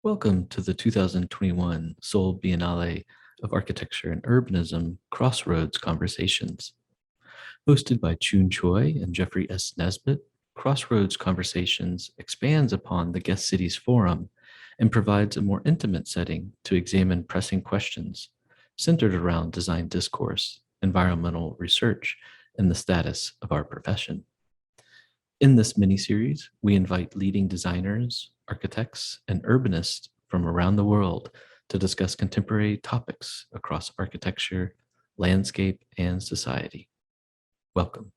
Welcome to the 2021 Seoul Biennale of Architecture and Urbanism Crossroads Conversations. Hosted by Chun Choi and Jeffrey S Nesbit, Crossroads Conversations expands upon the Guest Cities Forum and provides a more intimate setting to examine pressing questions centered around design discourse, environmental research, and the status of our profession. In this mini-series, we invite leading designers, architects, and urbanists from around the world to discuss contemporary topics across architecture, landscape, and society. Welcome.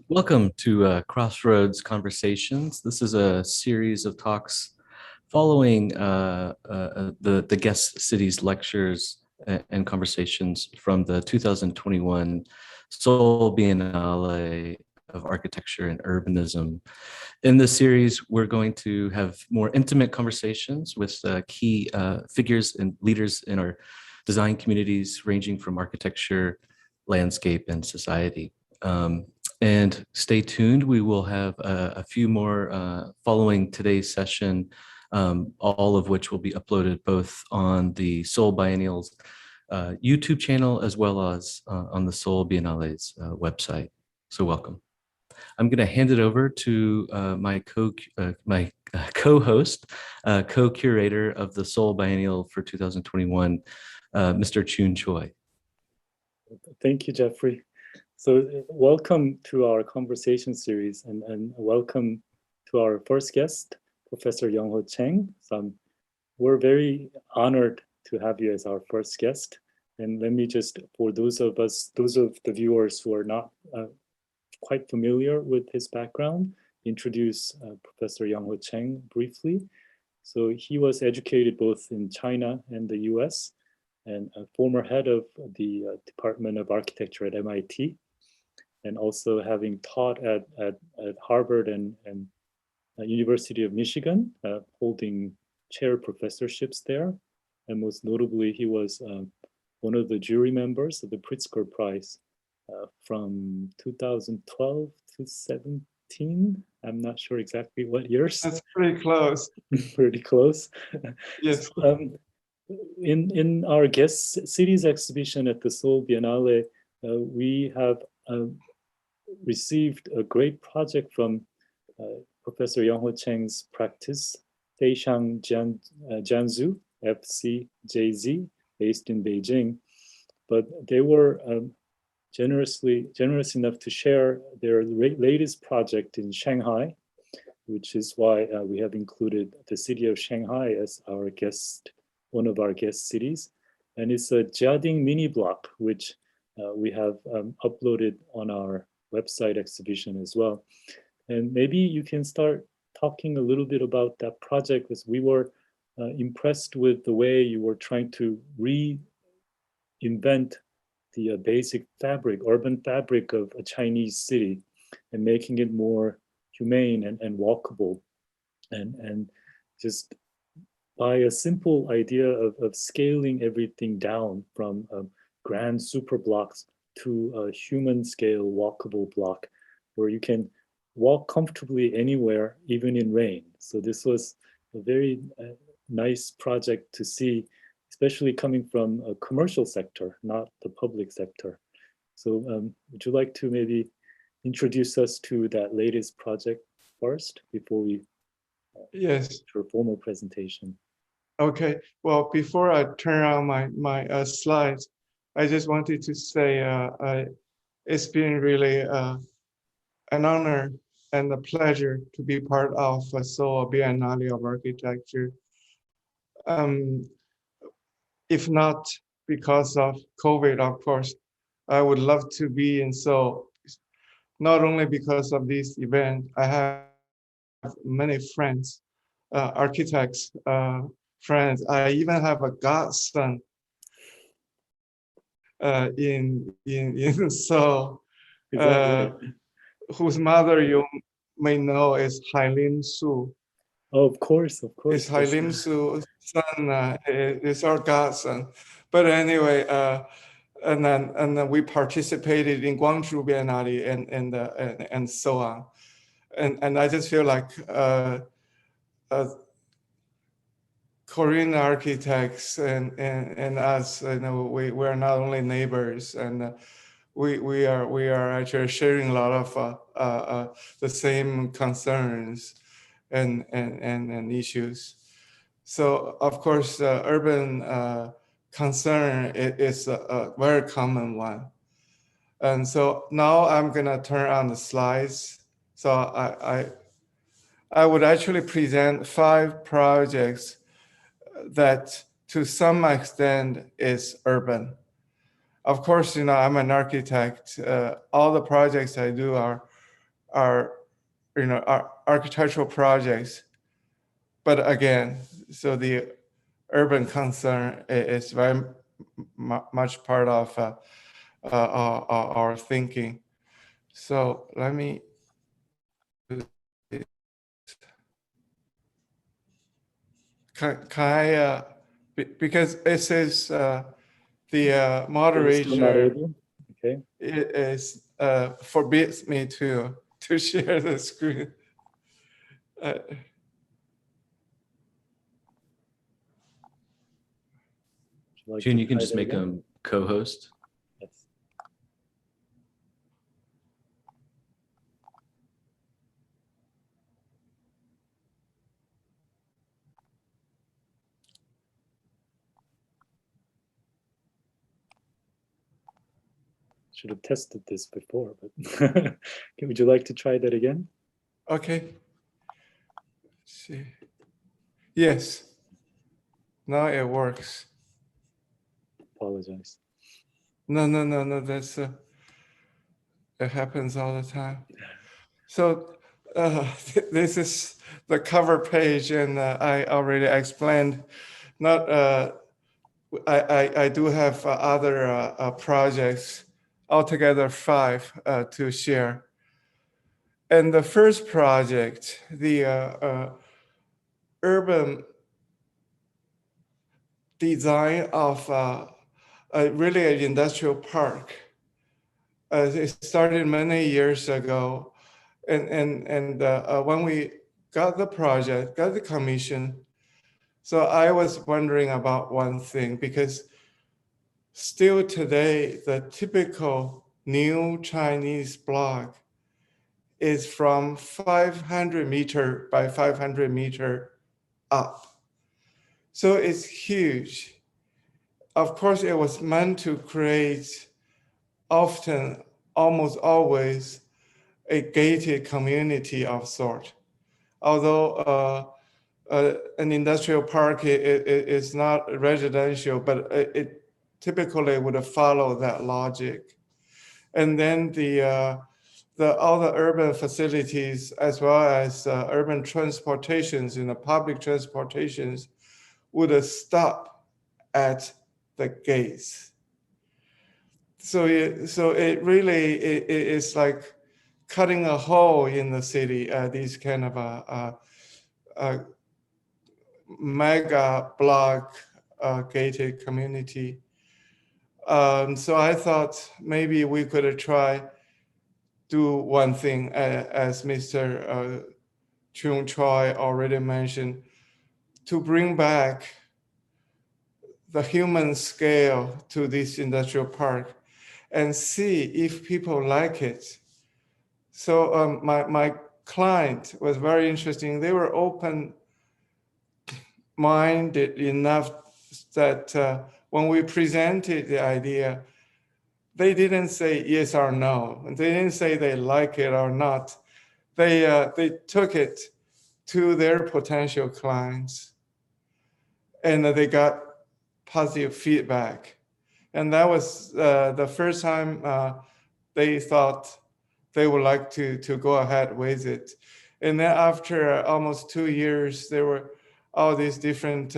Welcome to Crossroads Conversations. This is a series of talks following the guest cities lectures and conversations from the 2021 Seoul Biennale of Architecture and Urbanism. In this series, we're going to have more intimate conversations with key figures and leaders in our design communities, ranging from architecture, landscape, and society. And stay tuned. We will have a few more following today's session, all of which will be uploaded both on the Seoul Biennial's YouTube channel as well as on the Seoul Biennale's website. So welcome. I'm going to hand it over to my co-host, co-curator of the Seoul Biennial for 2021, Mr. Chun Choi. Thank you, Jeffrey. So welcome to our conversation series and welcome to our first guest, Professor Ho Chang. So we're very honored to have you as our first guest. And let me just, for those of the viewers who are not quite familiar with his background, introduce Professor Ho Chang briefly. So he was educated both in China and the US and a former head of the Department of Architecture at MIT. And also having taught at Harvard and University of Michigan, holding chair professorships there. And most notably, he was one of the jury members of the Pritzker Prize from 2012 to 17. I'm not sure exactly what years. That's pretty close. Pretty close. Yes. In our guest cities exhibition at the Seoul Biennale, we have received a great project from Professor Ho Chang's practice, Taishang Jianzhu FCJZ, based in Beijing. But they were generous enough to share their latest project in Shanghai, which is why we have included the city of Shanghai as our guest, one of our guest cities. And it's a Jiading Mini-Block, which we have uploaded on our website exhibition as well. And maybe you can start talking a little bit about that project, because we were impressed with the way you were trying to reinvent the basic fabric, urban fabric of a Chinese city and making it more humane and walkable. And just by a simple idea of scaling everything down from grand super blocks to a human scale walkable block where you can walk comfortably anywhere, even in rain. So this was a very nice project to see, especially coming from a commercial sector, not the public sector. So would you like to maybe introduce us to that latest project first before we yes, to a formal presentation? Okay, well, before I turn on my slides, I just wanted to say it's been really an honor and a pleasure to be part of Seoul Biennale of Architecture. If not because of COVID, of course, I would love to be in Seoul. Not only because of this event, I have many friends, architects, friends. I even have a godson in Seoul, Exactly. whose mother you may know is Hailin Su. Oh, of course. It's Hailim Su's son. It's our godson. But anyway, and then we participated in Guangzhou Biennale and so on. And I just feel like Korean architects and us, we're not only neighbors, and we are actually sharing a lot of the same concerns and issues. So of course, urban concern is a very common one. And so now I'm gonna turn on the slides. So I would actually present 5 projects that to some extent is urban. Of course, I'm an architect. All the projects I do are architectural projects. But again, so the urban concern is very much part of our thinking. So let me do this. Can I, because it says the moderator okay. is forbids me to share the screen. June, you can just make them co-host. Yes. Should have tested this before, but would you like to try that again? Okay. Let's see. Yes. Now it works. Apologize. No. That's it happens all the time. So this is the cover page, and I already explained. Not I do have other projects, altogether 5 to share. And the first project, the urban design of really an industrial park. It started many years ago, and when we got the project, got the commission, so I was wondering about one thing, because still today, the typical new Chinese block is from 500 meter by 500 meter up. So it's huge. Of course, it was meant to create often, almost always, a gated community of sort. Although an industrial park is not residential, but it typically would follow that logic. And then all the urban facilities, as well as urban transportations, public transportations, would stop at the gates. So it really is like cutting a hole in the city. These kind of mega block gated community. So I thought maybe we could try do one thing, as Mr. Chung Choi already mentioned, to bring back the human scale to this industrial park and see if people like it. So my client was very interesting. They were open-minded enough that when we presented the idea, they didn't say yes or no. They didn't say they like it or not. They took it to their potential clients, and they got positive feedback. And that was the first time they thought they would like to go ahead with it. And then after almost 2 years, there were all these different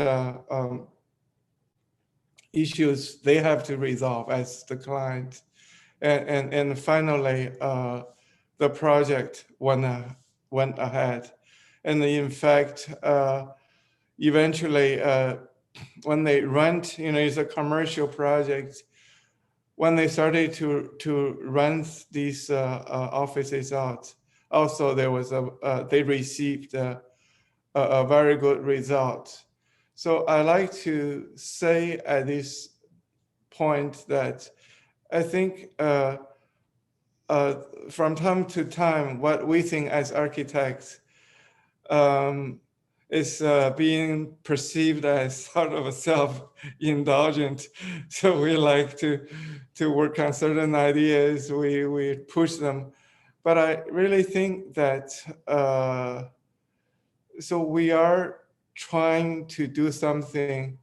issues they have to resolve as the client. And finally, the project went ahead. And in fact, eventually, when they rent, it's a commercial project. When they started to rent these offices out, also there was they received a very good result. So I like to say at this point that I think from time to time, what we think as architects is being perceived as sort of self-indulgent. So we like to work on certain ideas, we push them. But I really think that, so we are trying to do something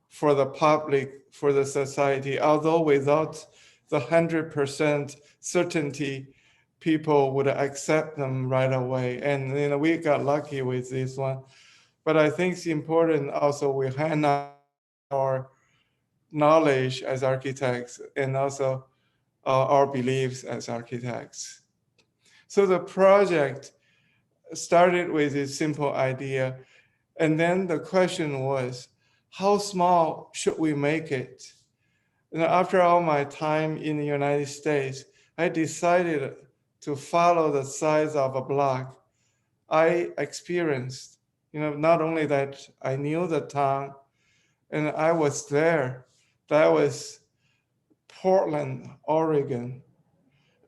for the public, for the society, although without the 100% certainty people would accept them right away. And we got lucky with this one. But I think it's important also we hand out our knowledge as architects and also our beliefs as architects. So the project started with this simple idea. And then the question was, how small should we make it? And after all my time in the United States, I decided to follow the size of a block. I experienced, not only that I knew the town and I was there, that was Portland, Oregon.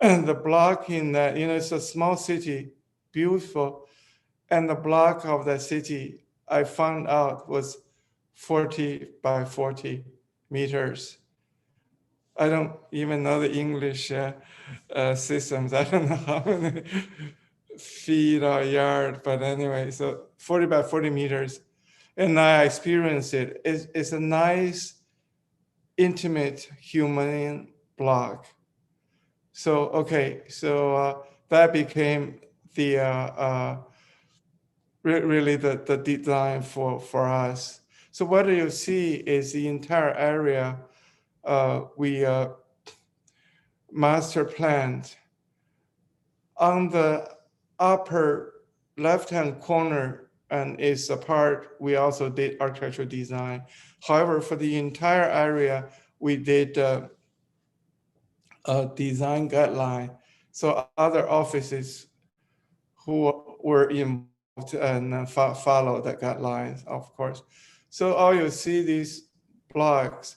And the block in that, it's a small city, beautiful. And the block of that city, I found out was 40 by 40 meters. I don't even know the English systems. I don't know how many feet or yard, but anyway, so 40 by 40 meters. And I experienced it. It's a nice, intimate human block. So, okay, so that became the really the design for us. So what you see is the entire area we master planned. On the upper left-hand corner and is a part we also did architectural design. However, for the entire area, we did a design guideline. So other offices who were involved and follow the guidelines, of course. So all you see these blocks,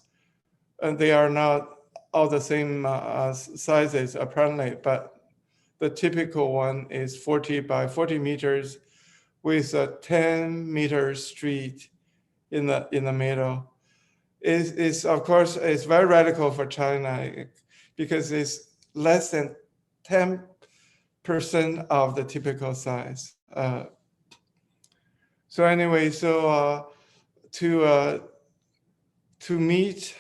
and they are not all the same sizes apparently, but the typical one is 40 by 40 meters with a 10-meter street in the middle. Is of course, it's very radical for China because it's less than 10% of the typical size. So anyway, so to meet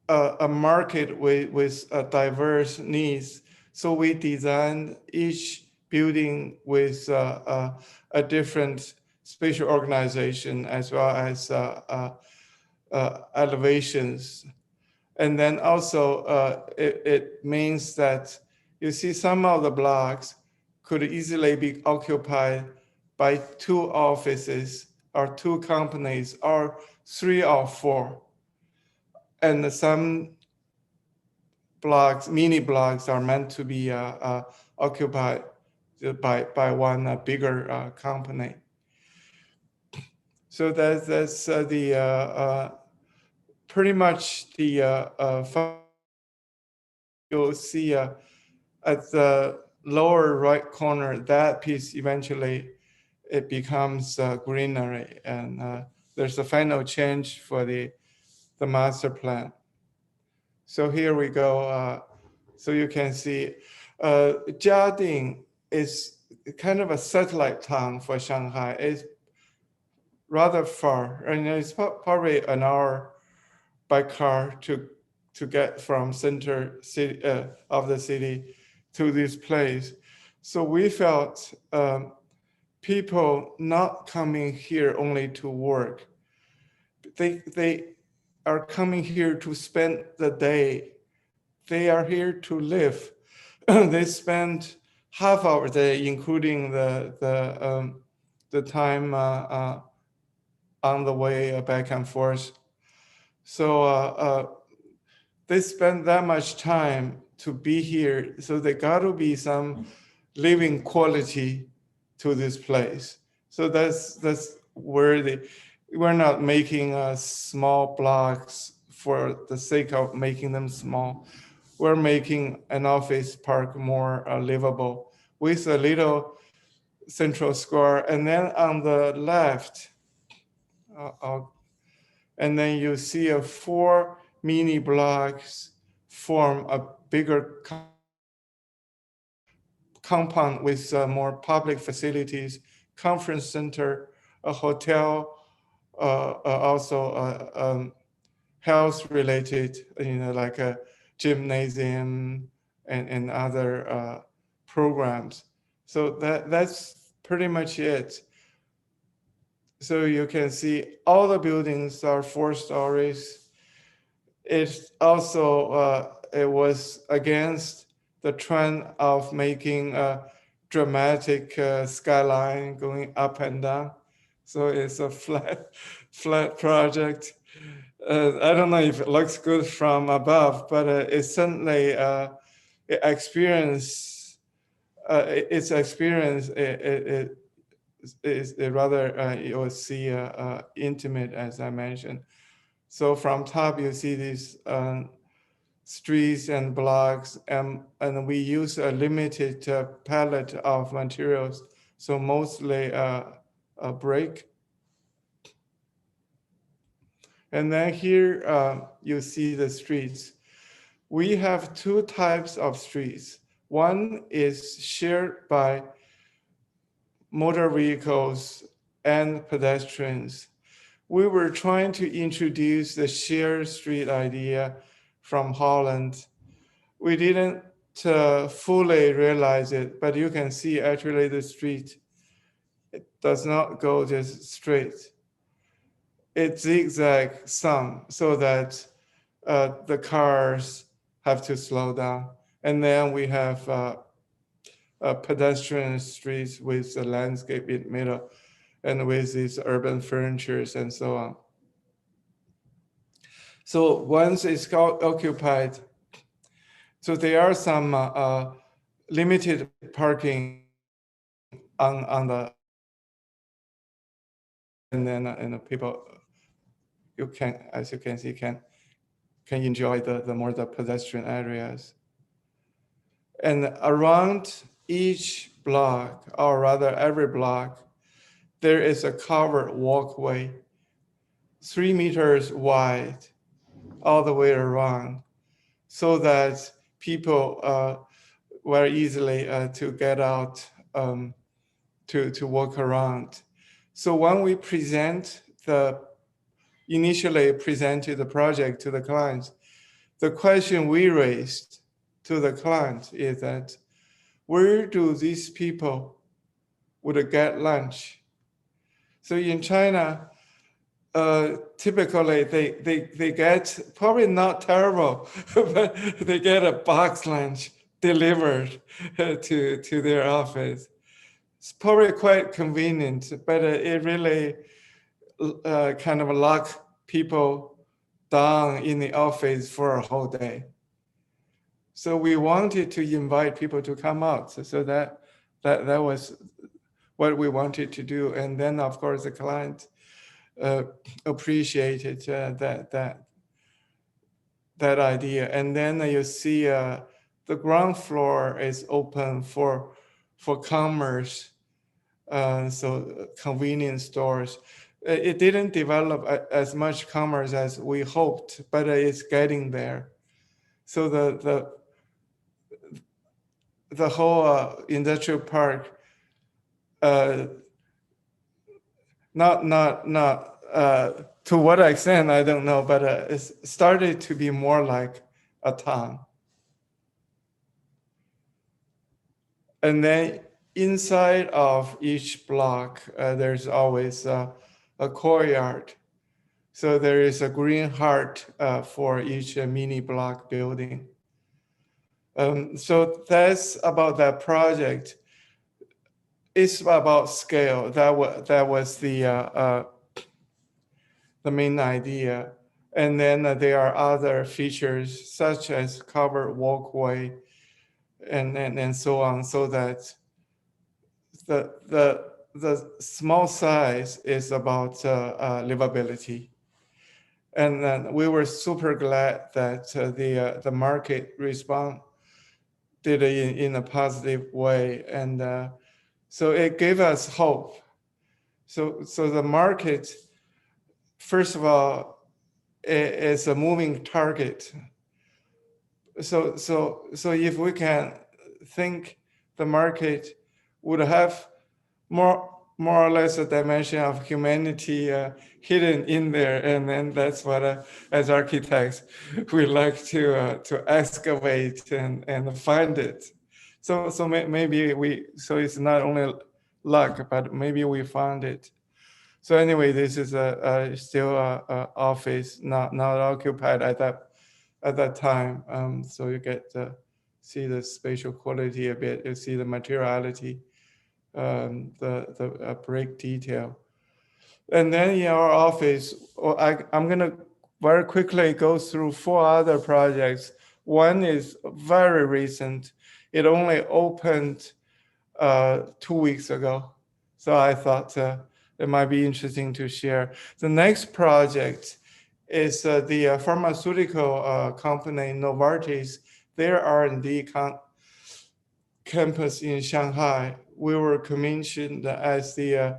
a market with diverse needs, so we designed each building with a different spatial organization as well as elevations. And then also it means that you see some of the blocks could easily be occupied by 2 offices or 2 companies or 3 or 4. And some blocks, mini blocks, are meant to be occupied by one bigger company. So that's the pretty much the you'll see at the lower right corner, that piece eventually it becomes greenery, and there's a final change for the master plan. So here we go. So you can see Jiading is kind of a satellite town for Shanghai. It's rather far, and it's probably an hour by car to get from center city of the city to this place. So we felt people not coming here only to work. They are coming here to spend the day. They are here to live. They spend half of the day, including the the time on the way back and forth. So they spend that much time to be here, so there got to be some living quality to this place. So that's where we're not making small blocks for the sake of making them small. We're making an office park more livable with a little central square. And then on the left, and then you see 4 mini blocks form a bigger compound with more public facilities, conference center, a hotel, also health related, like a gymnasium and other programs. So that's pretty much it. So you can see all the buildings are 4 stories. It also, it was against the trend of making a dramatic skyline going up and down. So it's a flat project. I don't know if it looks good from above, but it's certainly its experience. It is rather you'll see intimate, as I mentioned. So from top you see these streets and blocks, and we use a limited palette of materials. So mostly a brick. And then here you see the streets. We have 2 types of streets. One is shared by motor vehicles and pedestrians. We were trying to introduce the shared street idea from Holland. We didn't fully realize it, but you can see actually the street, it does not go just straight. It zigzags some so that the cars have to slow down. And then we have pedestrian streets with the landscape in the middle and with these urban furnitures and so on. So once it's occupied, so there are some limited parking on the, and then people, you can, as you can see, can enjoy the pedestrian areas. And around each block, or rather every block, there is a covered walkway, 3 meters wide, all the way around, so that people were easily to get out to walk around. So when we initially presented the project to the clients, the question we raised to the client is that, where do these people would get lunch? So in China, typically they get, probably not terrible, but they get a box lunch delivered to their office. It's probably quite convenient, but it really kind of lock people down in the office for a whole day. So we wanted to invite people to come out. So that was what we wanted to do. And then of course the client appreciated that idea. And then you see the ground floor is open for commerce, so convenience stores. It didn't develop as much commerce as we hoped, but it's getting there. So the whole industrial park, not to what extent, I don't know, but it started to be more like a town. And then inside of each block, there's always a courtyard. So there is a green heart for each mini block building. So that's about that project. it's about scale. That was the main idea. And then there are other features such as covered walkway and so on, so that the small size is about livability. And then we were super glad that the market responded in a positive way. And so it gave us hope. So the market, first of all, is a moving target. So if we can think the market would have more or less a dimension of humanity hidden in there, and then that's what as architects we like to excavate and find it. So maybe so it's not only luck, but maybe we found it. So anyway, this is still a office not occupied at that time. So you get to see the spatial quality a bit. You see the materiality, the brick detail. And then in our office, I'm gonna very quickly go through 4 other projects. One is very recent. It only opened 2 weeks ago. So I thought it might be interesting to share. The next project is the pharmaceutical company Novartis, their R&D campus in Shanghai. We were commissioned as the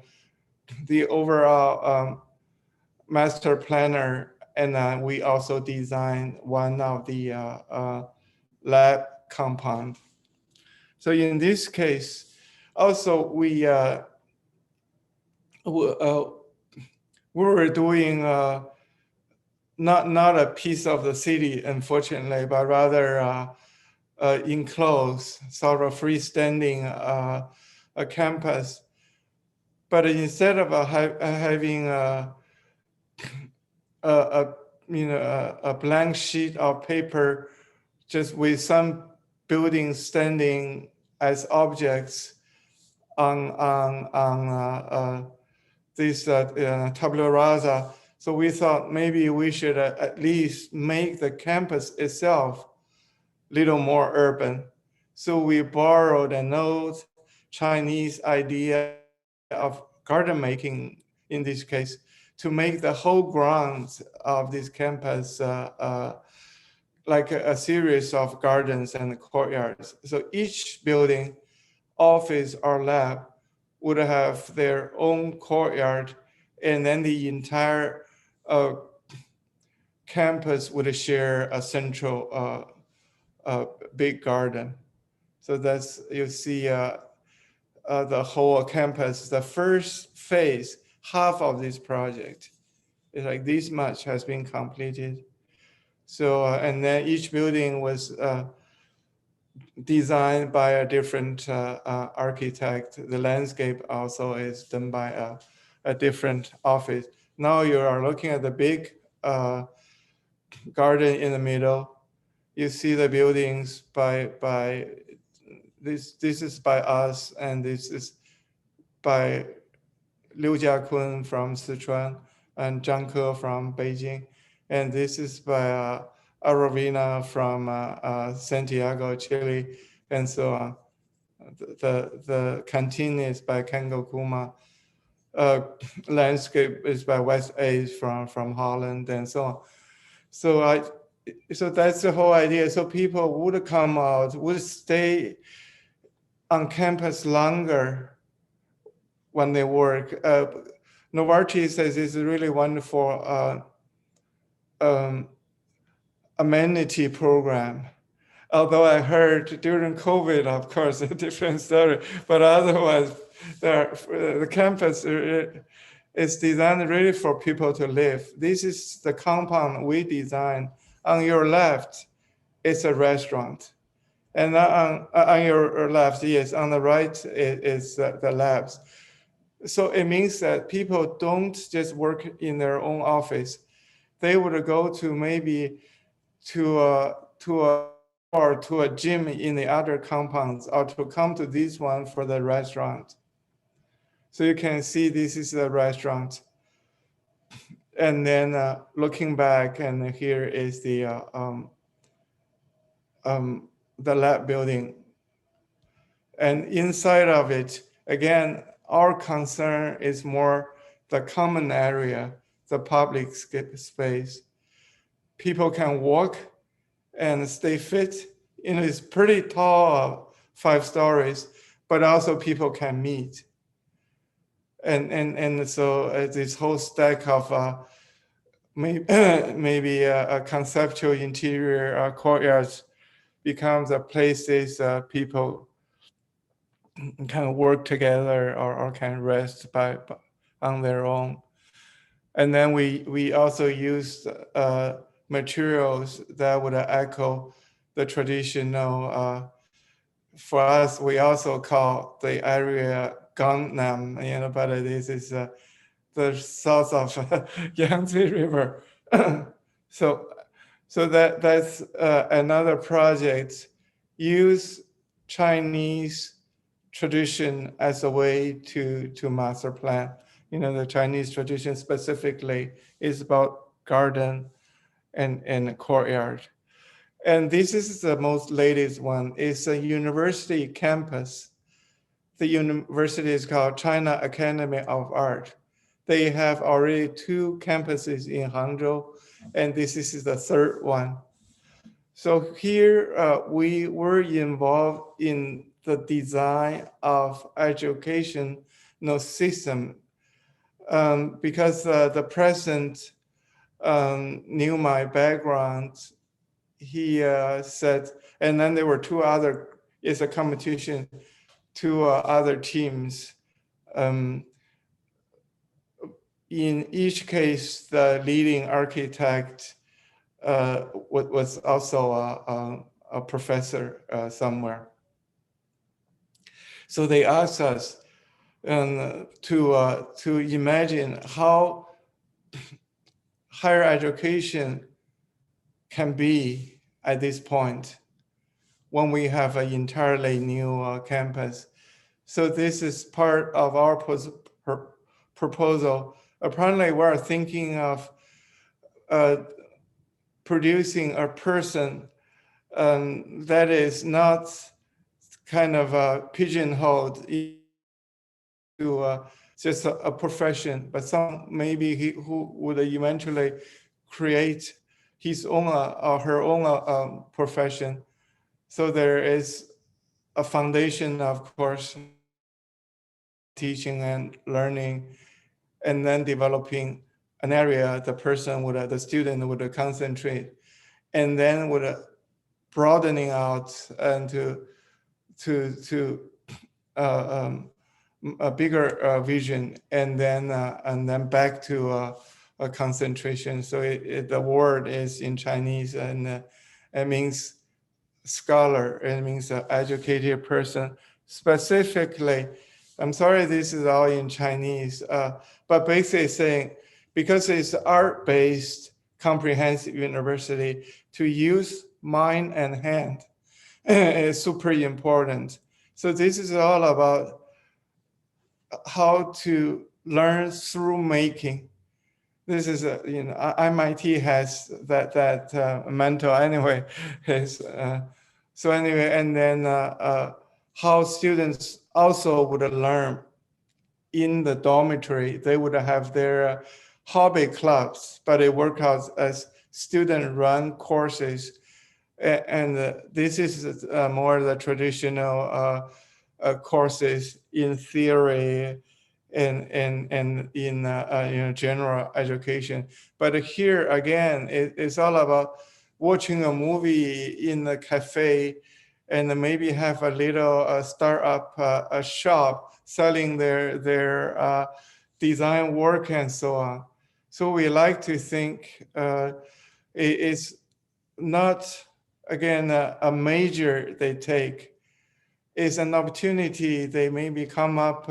overall master planner, and we also designed one of the lab compound. So in this case, also we were doing not a piece of the city, unfortunately, but rather enclosed, sort of freestanding a campus. But instead of having a blank sheet of paper, just with some buildings standing as objects on this tabula rasa. So we thought maybe we should at least make the campus itself a little more urban. So we borrowed an old Chinese idea of garden making, in this case, to make the whole grounds of this campus like a series of gardens and courtyards. So each building, office or lab would have their own courtyard, and then the entire campus would share a central big garden. So that's, you see the whole campus, the first phase, half of this project is like this much has been completed. So, and then each building was designed by a different architect. The landscape also is done by a different office. Now you are looking at the big garden in the middle. You see the buildings by this is by us, and this is by Liu Jiakun from Sichuan and Zhang Ke from Beijing. And this is by Aravina from Santiago, Chile, and so on. The canteen is by Kengo Kuma. Landscape is by West Ace from Holland, and so on. So that's the whole idea. So people would come out, would stay on campus longer when they work. Novartis says it's a really wonderful amenity program. Although I heard during COVID, of course, a different story, but otherwise, the campus is designed really for people to live. This is the compound we designed. On your left, it's a restaurant. And on your left, yes, on the right is the labs. So it means that people don't just work in their own office. They would go to maybe to a gym in the other compounds, or to come to this one for the restaurant. So you can see this is a restaurant. And then looking back, and here is the lab building. And inside of it, again, our concern is more the common area, the public space. People can walk and stay fit. It's pretty tall, 5 stories, but also people can meet. And so this whole stack of maybe a conceptual interior courtyards becomes a places people can work together or can rest on their own. And then we also used materials that would echo the traditional. For us, we also call the area Gangnam, but this is the south of Yangtze River. So that's another project. Use Chinese tradition as a way to master plan. The Chinese tradition specifically is about garden and courtyard. And this is the most latest one. It's a university campus. The university is called China Academy of Art. They have already 2 campuses in Hangzhou, and this is the 3rd one. So here we were involved in the design of education system because the president knew my background. He said, and then there were 2 other, it's a competition, 2 other teams. In each case, the leading architect was also a professor somewhere. So they asked us to imagine how higher education can be at this point when we have an entirely new campus. So this is part of our proposal. Apparently, we're thinking of producing a person that is not kind of pigeonholed to just a profession, but some maybe who would eventually create his own or her own profession. So there is a foundation, of course, teaching and learning, and then developing an area the student would concentrate, and then would broadening out and to a bigger vision, and then back to a concentration. So the word is in Chinese, and it means scholar. It means an educated person. Specifically, I'm sorry, this is all in Chinese, but basically saying, because it's art-based comprehensive university, to use mind and hand is super important. So this is all about how to learn through making. This is MIT has that mental anyway. So anyway, and then how students also would learn in the dormitory. They would have their hobby clubs, but they work out as student-run courses. And this is more the traditional courses in theory and in general education. But here again, it's all about watching a movie in the cafe, and maybe have a little startup a shop selling their design work and so on. So we like to think it's not, again, a major they take. It's an opportunity they maybe come up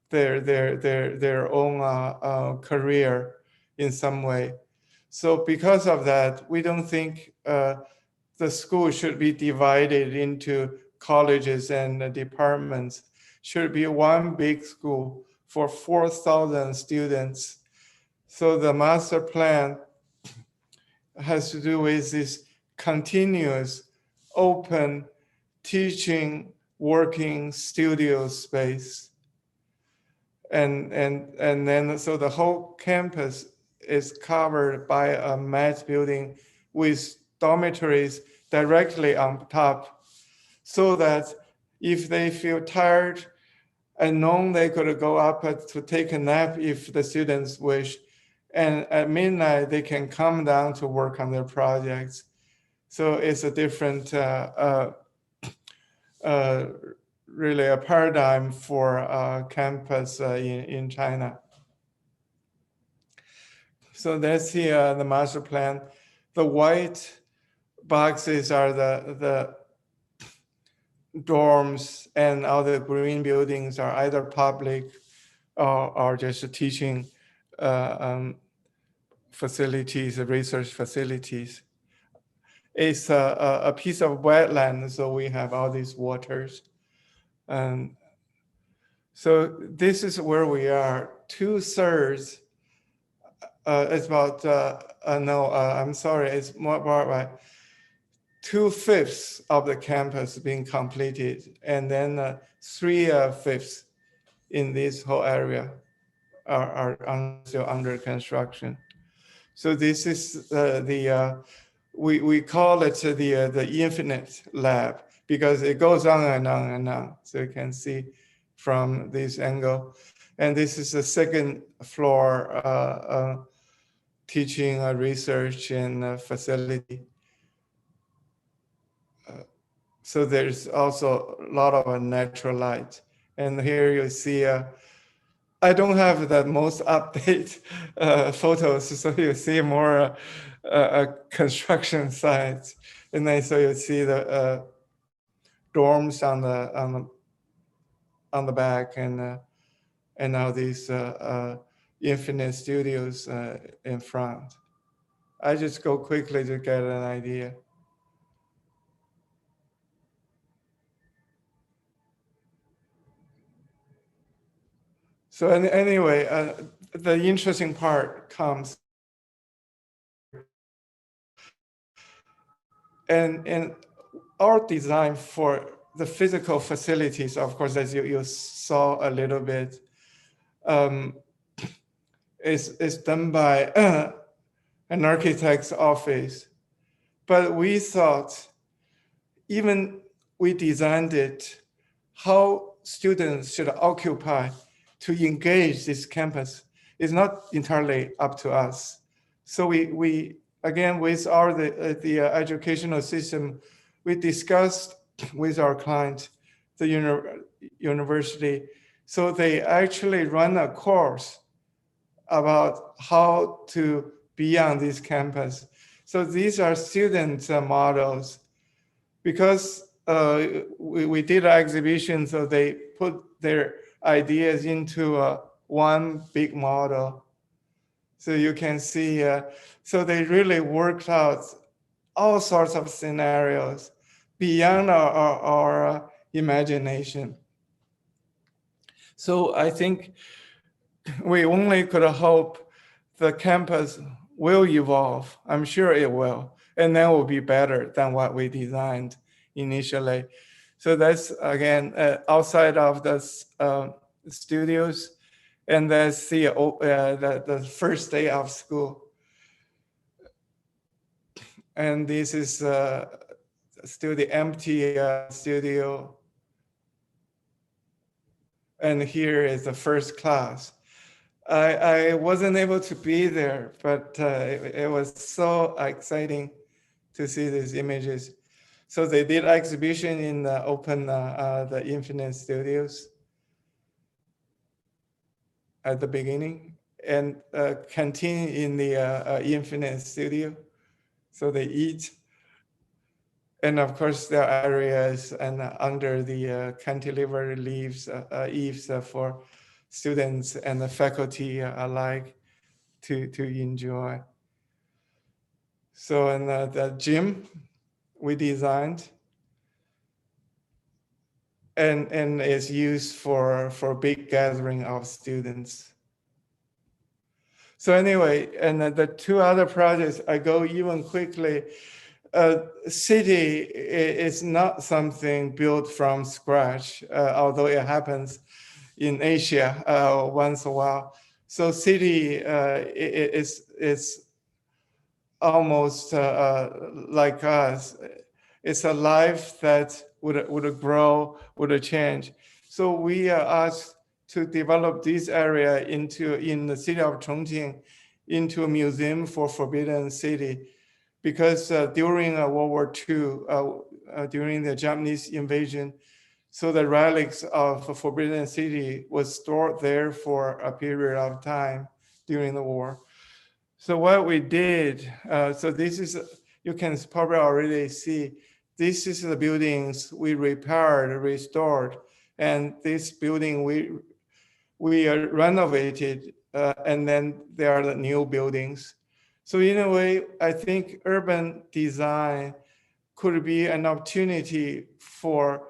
their own career in some way. So because of that, we don't think the school should be divided into colleges and departments. should be one big school for 4,000 students. So the master plan has to do with this continuous open teaching, working studio space. And then, so the whole campus is covered by a mat building with dormitories directly on top, so that if they feel tired and noon, they could go up to take a nap if the students wish. And at midnight, they can come down to work on their projects. So it's a different, really a paradigm for campus in China. So that's the master plan. The white boxes are the dorms, and all the green buildings are either public or just teaching facilities, research facilities. It's a piece of wetland, so we have all these waters. And so this is where we are. 2/3, it's about, I'm sorry, it's more right. 2/5 of the campus being completed, and then 3/5 in this whole area are still under construction. So this is we call it the infinite lab, because it goes on and on and on. So you can see from this angle. And this is the second floor teaching, research, and facility. So there's also a lot of natural light. And here you see, I don't have the most update photos, so you see more construction sites. And then so you see the dorms on the back, and now these infinite studios in front. I just go quickly to get an idea. So anyway, the interesting part comes, and our design for the physical facilities, of course, as you saw a little bit, is done by an architect's office. But we thought, even we designed it, how students should occupy to engage this campus is not entirely up to us. So we again, with the educational system, we discussed with our client, the university. So they actually run a course about how to be on this campus. So these are student models. Because we did an exhibition, so they put their ideas into one big model. So you can see, so they really worked out all sorts of scenarios beyond our imagination. So I think we only could hope the campus will evolve. I'm sure it will, and then will be better than what we designed initially. So that's, again, outside of the studios, and that's the first day of school. And this is still the empty studio. And here is the first class. I wasn't able to be there, but it was so exciting to see these images. So they did exhibition in the Infinite Studios at the beginning, and canteen in the Infinite Studio. So they eat. And of course, there are areas and under the cantilever eaves for students and the faculty alike to enjoy. So in the gym we designed, and is used for big gathering of students. So anyway, and the two other projects, I go even quickly. City is not something built from scratch, although it happens in Asia once in a while. So city is almost like us. It's a life that would grow, would change. So we are asked to develop this area in the city of Chongqing into a museum for Forbidden City, because during World War II, during the Japanese invasion, so the relics of Forbidden City was stored there for a period of time during the war. So what we did, so this is, you can probably already see, this is the buildings we repaired, restored, and this building we renovated, and then there are the new buildings. So in a way, I think urban design could be an opportunity for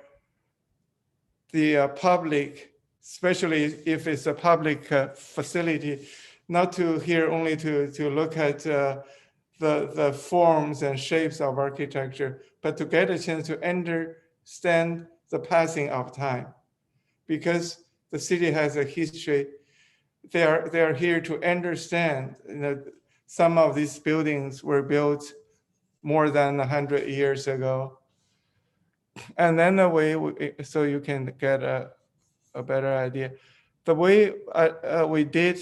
the public, especially if it's a public facility, not to here only to look at the forms and shapes of architecture, but to get a chance to understand the passing of time. Because the city has a history, they are here to understand, some of these buildings were built more than 100 years ago. And then the way, so you can get a better idea. The way we did,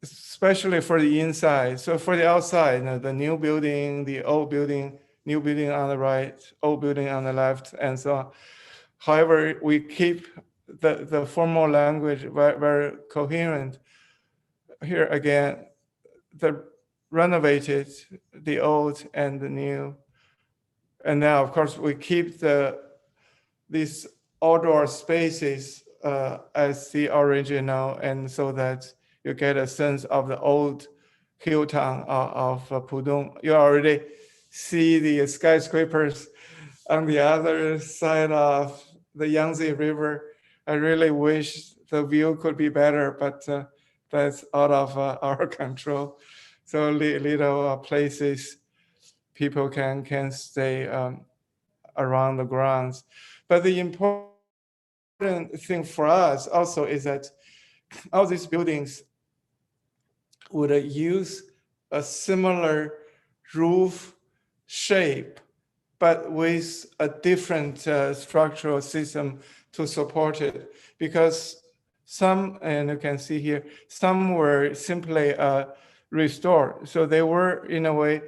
especially for the inside, so for the outside, the new building, the old building, new building on the right, old building on the left, and so on. However, we keep the formal language very coherent. Here again, the renovated, the old and the new. And now, of course, we keep these outdoor spaces as the original, and so that you get a sense of the old hill town of Pudong. You already see the skyscrapers on the other side of the Yangtze River. I really wish the view could be better, but that's out of our control. So little places people can stay around the grounds. But the important thing for us also is that all these buildings would use a similar roof shape, but with a different structural system to support it. Because some, and you can see here, some were simply restored. So they were, in a way,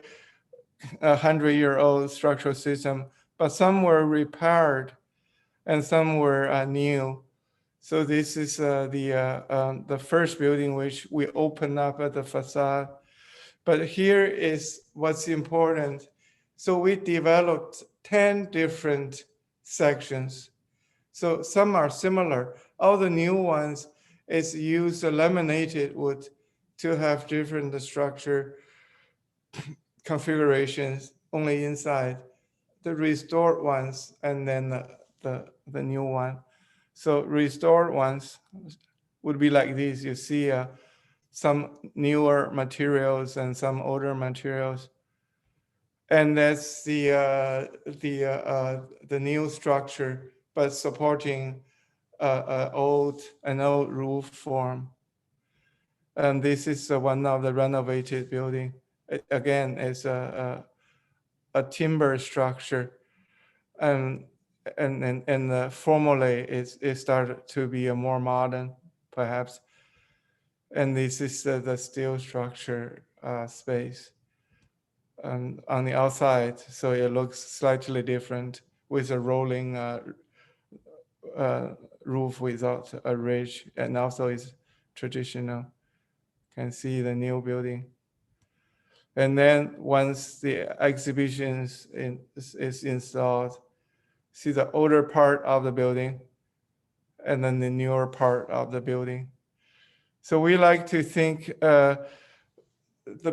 100-year-old structural system, but some were repaired and some were new. So this is the first building which we opened up at the facade. But here is what's important. So we developed 10 different sections. So some are similar. All the new ones is use laminated wood to have different structure configurations only inside. The restored ones and then the new one. So restored ones would be like this. You see some newer materials and some older materials, and that's the new structure, but supporting an old roof form. And this is one of the renovated building. Again, it's a timber structure, and formally it started to be a more modern, perhaps. And this is the steel structure space on the outside, so it looks slightly different with a rolling roof without a ridge, and also is traditional. Can see the new building. And then once the exhibitions is installed, see the older part of the building and then the newer part of the building. So we like to think the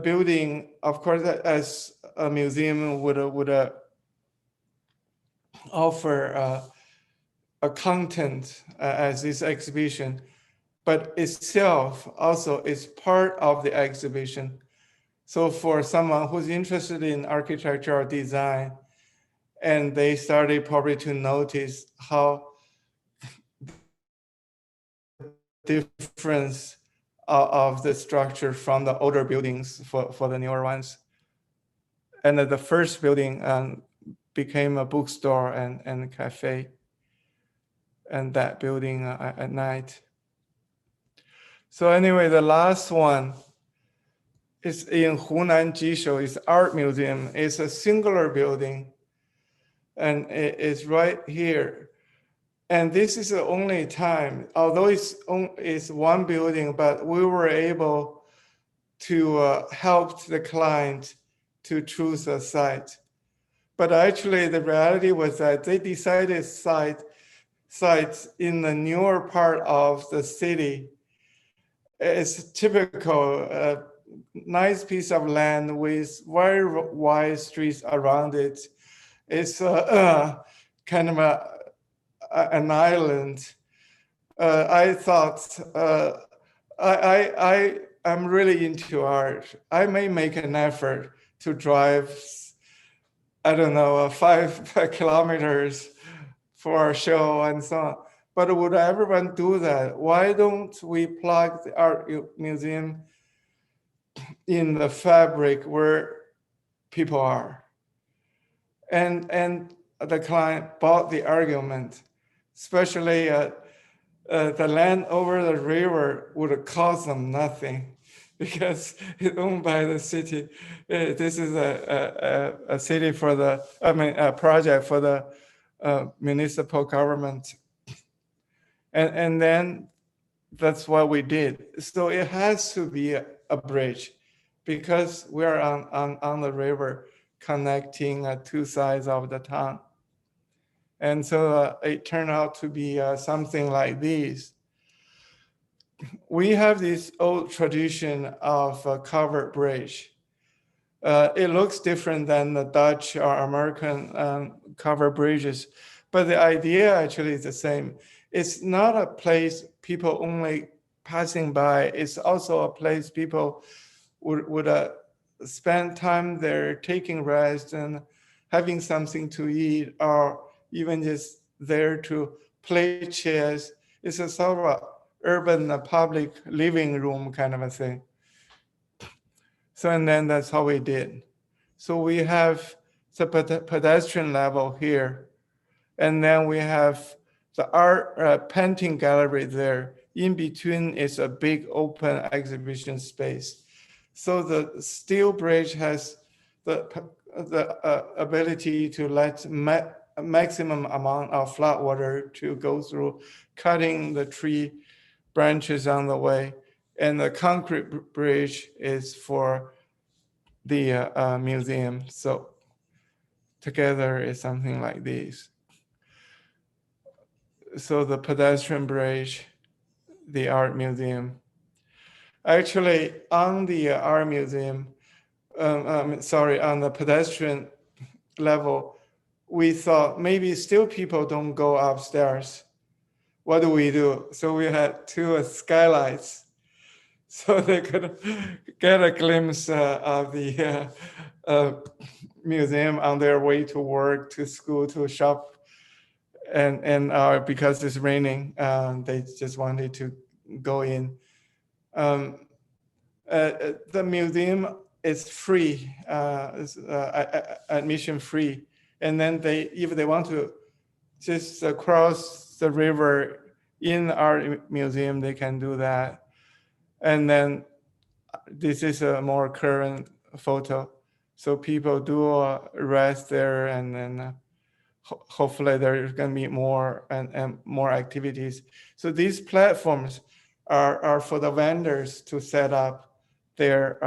building, of course, as a museum would offer a content as this exhibition, but itself also is part of the exhibition. So for someone who's interested in architectural design, and they started probably to notice how difference of the structure from the older buildings for the newer ones. And the first building became a bookstore and cafe, and that building at night. So anyway, the last one is in Hunan Jishou. It's art museum. It's a singular building, and it's right here. And this is the only time, although it's one building, but we were able to help the client to choose a site. But actually, the reality was that they decided sites in the newer part of the city. It's typical, nice piece of land with very wide streets around it. It's kind of an island. I thought I'm really into art. I may make an effort to drive, I don't know, 5 kilometers for a show and so on. But would everyone do that? Why don't we plug the art museum in the fabric where people are? And the client bought the argument, especially the land over the river would cost them nothing because it's owned by the city. This is a city for the, a project for the municipal government. And then that's what we did. So it has to be a bridge because we're on the river connecting two sides of the town. And so it turned out to be something like this. We have this old tradition of a covered bridge. It looks different than the Dutch or American covered bridges, but the idea actually is the same. It's not a place people only passing by. It's also a place people would spend time there taking rest and having something to eat, or even just there to play chess. It's a sort of urban public living room kind of a thing. So, and then that's how we did. So we have the pedestrian level here, and then we have the art painting gallery there. In between is a big open exhibition space. So the steel bridge has the ability to let maximum amount of flat water to go through, cutting the tree branches on the way. And the concrete bridge is for the museum. So together is something like this. So the pedestrian bridge, the art museum. Actually, on the art museum, on the pedestrian level, we thought maybe still people don't go upstairs. What do? So we had 2 skylights, so they could get a glimpse of the museum on their way to work, to school, to shop. And because it's raining, they just wanted to go in. The museum is free, admission free. And then if they want to just cross the river in our museum, they can do that. And then this is a more current photo. So people do rest there, and then hopefully there's going to be more and more activities. So these platforms are for the vendors to set up their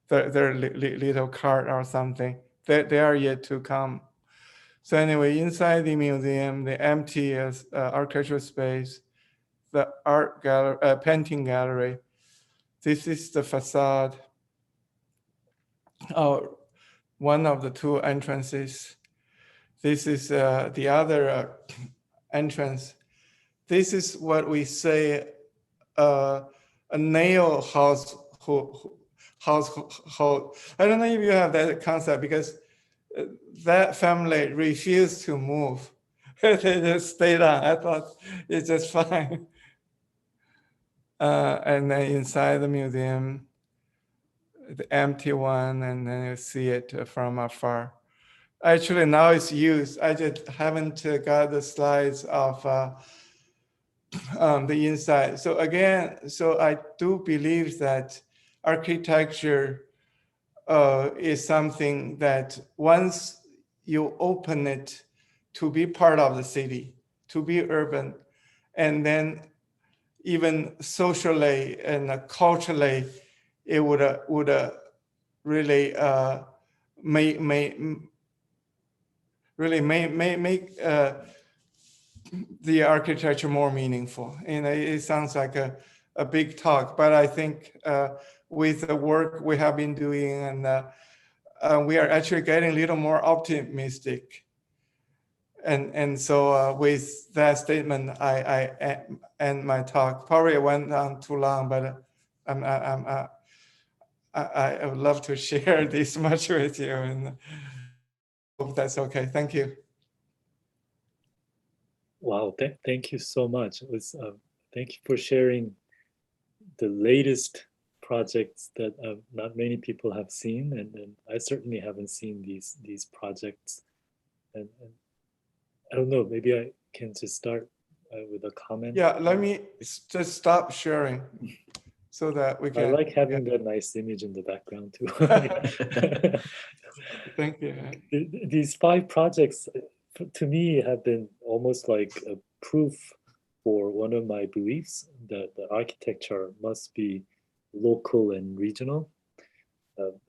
little cart or something. They are yet to come. So anyway, inside the museum, the empty architectural space, the art gallery, painting gallery. This is the facade. One of the 2 entrances. This is the other entrance. This is what we say a nail household. I don't know if you have that concept, because that family refused to move. They just stayed on. I thought it's just fine. And then inside the museum, the empty one, and then you see it from afar. Actually, now it's used. I just haven't got the slides of the inside. So again, so I do believe that architecture is something that once you open it to be part of the city, to be urban, and then even socially and culturally, it would really make the architecture more meaningful. And it sounds like a big talk, but I think with the work we have been doing, and we are actually getting a little more optimistic. And so with that statement, I end my talk. Probably went on too long, but I would love to share this much with you, and hope that's okay. Thank you. Wow, thank you so much. It was, thank you for sharing the latest projects that not many people have seen, and I certainly haven't seen these projects. And I don't know, maybe I can just start with a comment. Yeah, let me just stop sharing so that we can. I like having that nice image in the background too. Thank you. These 5 projects, to me, have been almost like a proof for one of my beliefs that the architecture must be local and regional,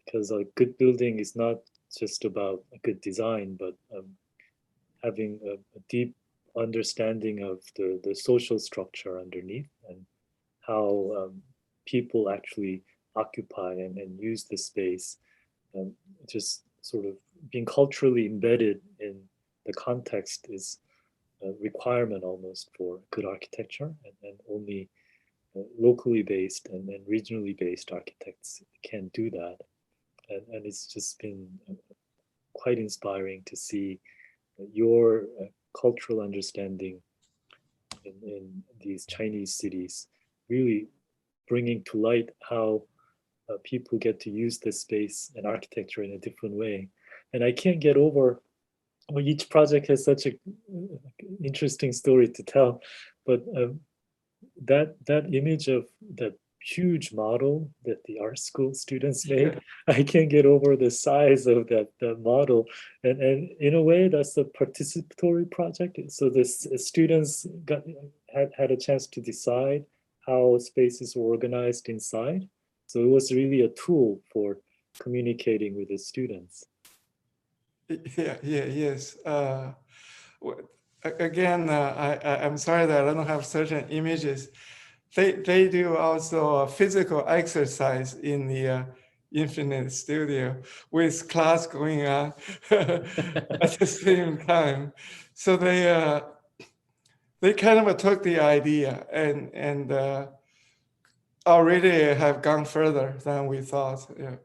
because a good building is not just about a good design, but having a deep understanding of the social structure underneath and how people actually occupy and use the space, just sort of being culturally embedded in the context is a requirement almost for good architecture, and only locally based and regionally based architects can do that. And it's just been quite inspiring to see your cultural understanding in these Chinese cities really bringing to light how people get to use this space and architecture in a different way. And I can't get over, well, each project has such an interesting story to tell, but that image of that huge model that the art school students made, I can't get over the size of that model. And in a way, that's a participatory project. So the students had a chance to decide how spaces were organized inside. So it was really a tool for communicating with the students. Yes. Again, I'm sorry that I don't have certain images. They do also a physical exercise in the Infinite Studio with class going on at the same time. So they kind of took the idea and already have gone further than we thought. Yeah.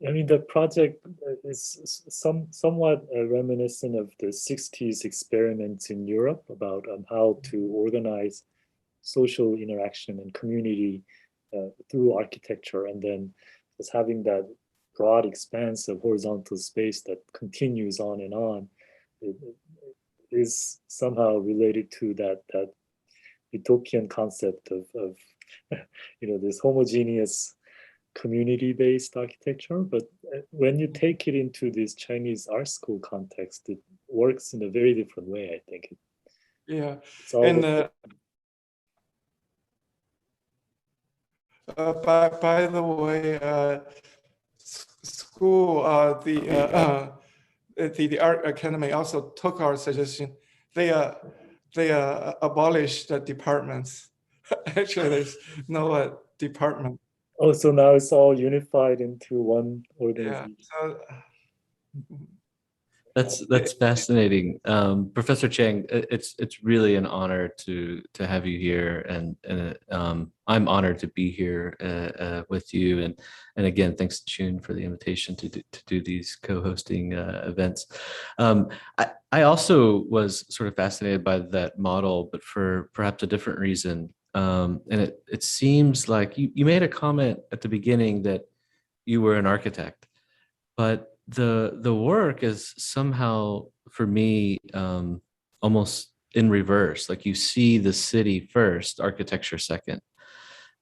I mean, the project is somewhat reminiscent of the 60s experiments in Europe about how to organize social interaction and community through architecture, and then just having that broad expanse of horizontal space that continues on and on. It is somehow related to that utopian concept of this homogeneous community-based architecture. But when you take it into this Chinese art school context, it works in a very different way, I think. Yeah, and by the way, school, the art academy also took our suggestion. They abolished the departments. Actually, there's no department. Oh, so now it's all unified into one organization. Yeah. So, That's fascinating, Professor Chang. It's really an honor to have you here, and I'm honored to be here with you. And again, thanks to Chun for the invitation to do these co-hosting events. I also was sort of fascinated by that model, but for perhaps a different reason. And it seems like you made a comment at the beginning that you were an architect, but the work is somehow for me almost in reverse. Like you see the city first, architecture second,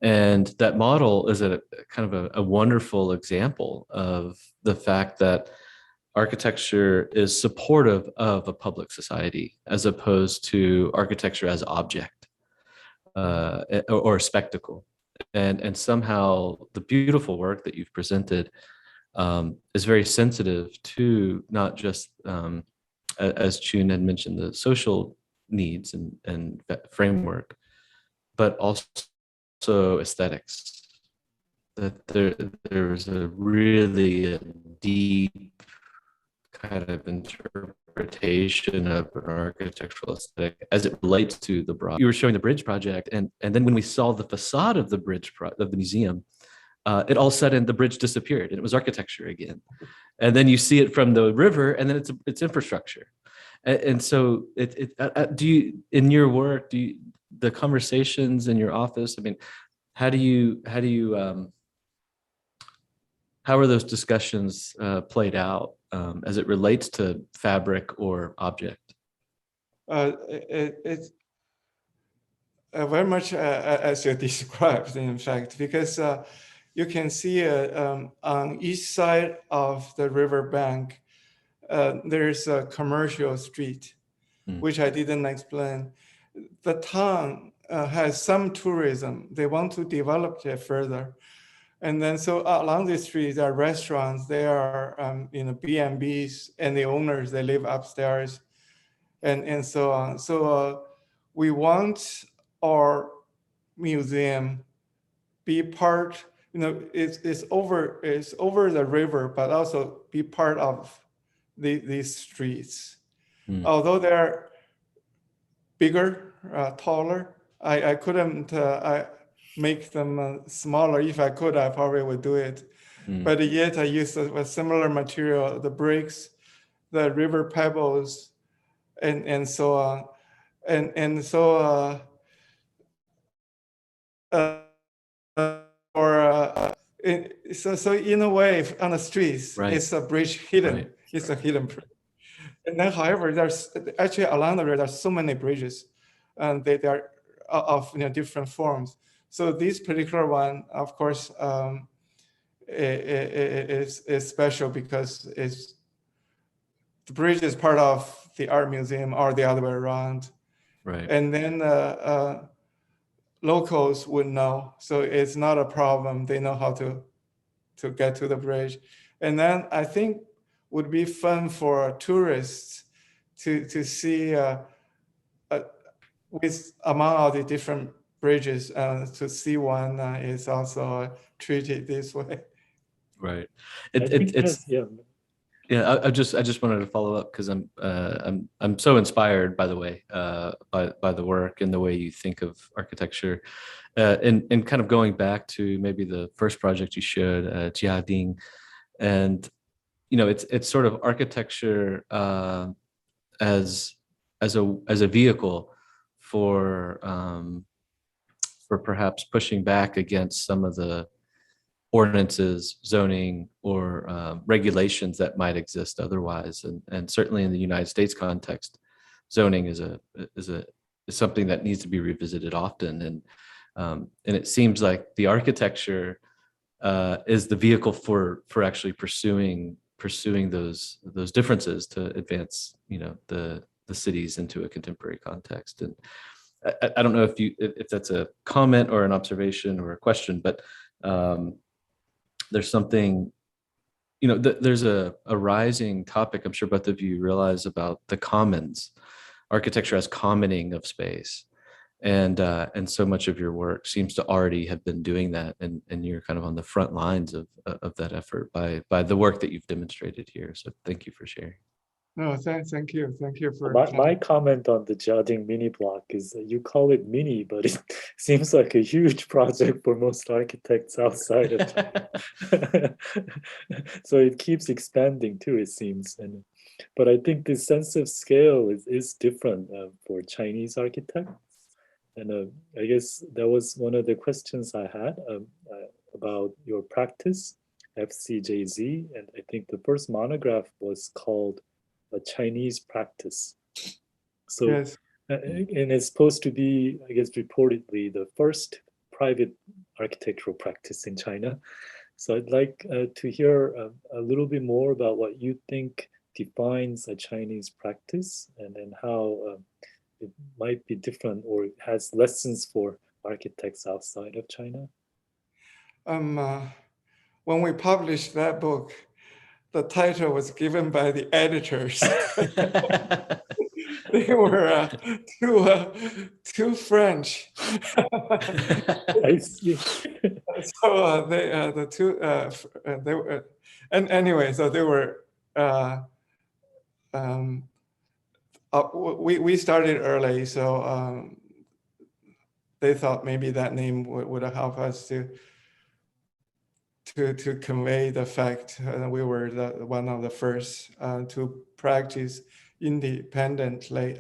and that model is a kind of a wonderful example of the fact that architecture is supportive of a public society as opposed to architecture as object or a spectacle. And somehow the beautiful work that you've presented is very sensitive to not just, as Chun had mentioned, the social needs and framework, but also aesthetics. That there's a really deep kind of interpretation of an architectural aesthetic as it relates to the broad. You were showing the bridge project, and then when we saw the facade of the bridge of the museum, it all of a sudden the bridge disappeared and it was architecture again. And then you see it from the river, and then it's infrastructure. And so do you, in your work, the conversations in your office, I mean, how are those discussions played out as it relates to fabric or object? It's very much as you described, in fact, because you can see on each side of the river bank, there's a commercial street, which I didn't explain. The town has some tourism. They want to develop it further. And then so along the street, there are restaurants, there are B&Bs, and the owners, they live upstairs, and so on. So we want our museum be part, it's over the river, but also be part of these streets. Although they're bigger, taller, I couldn't make them smaller. If I could, I probably would do it. But yet I used a similar material, the bricks, the river pebbles, and so on. And so so in a way, on the streets, right, it's a bridge hidden. Right. It's a hidden bridge. And then, however, there's actually along the river, there's so many bridges, and they are of different forms. So this particular one, of course, is special because the bridge is part of the art museum, or the other way around. Right. And then locals would know, so it's not a problem. They know how to get to the bridge. And then I think would be fun for tourists to see with among all the different bridges, to see one is also treated this way. Right. Yeah. I just wanted to follow up because I'm so inspired, by the way, by the work and the way you think of architecture, and kind of going back to maybe the first project you showed, Jiading, and it's sort of architecture as a vehicle for perhaps pushing back against some of the ordinances, zoning, or regulations that might exist otherwise. And certainly in the United States context, zoning is something that needs to be revisited often. And it seems like the architecture is the vehicle for actually pursuing those differences to advance the cities into a contemporary context. And I don't know if that's a comment or an observation or a question, but there's something, there's a rising topic, I'm sure both of you realize, about the commons, architecture as commoning of space. And so much of your work seems to already have been doing that. And you're kind of on the front lines of that effort by the work that you've demonstrated here. So thank you for sharing. No, thank you for My comment on the Jiading Mini-Block is that you call it mini, but it seems like a huge project for most architects outside of China. So it keeps expanding too, it seems. But I think the sense of scale is different for Chinese architects. And I guess that was one of the questions I had about your practice, FCJZ. And I think the first monograph was called A Chinese Practice. So, yes. And it's supposed to be, I guess, reportedly the first private architectural practice in China. So I'd like to hear a little bit more about what you think defines a Chinese practice, and then how it might be different or has lessons for architects outside of China. When we published that book, the title was given by the editors. They were too French. I see. So they were, and anyway, so they were. We started early, so they thought maybe that name would help us to convey the fact that we were one of the first to practice independently.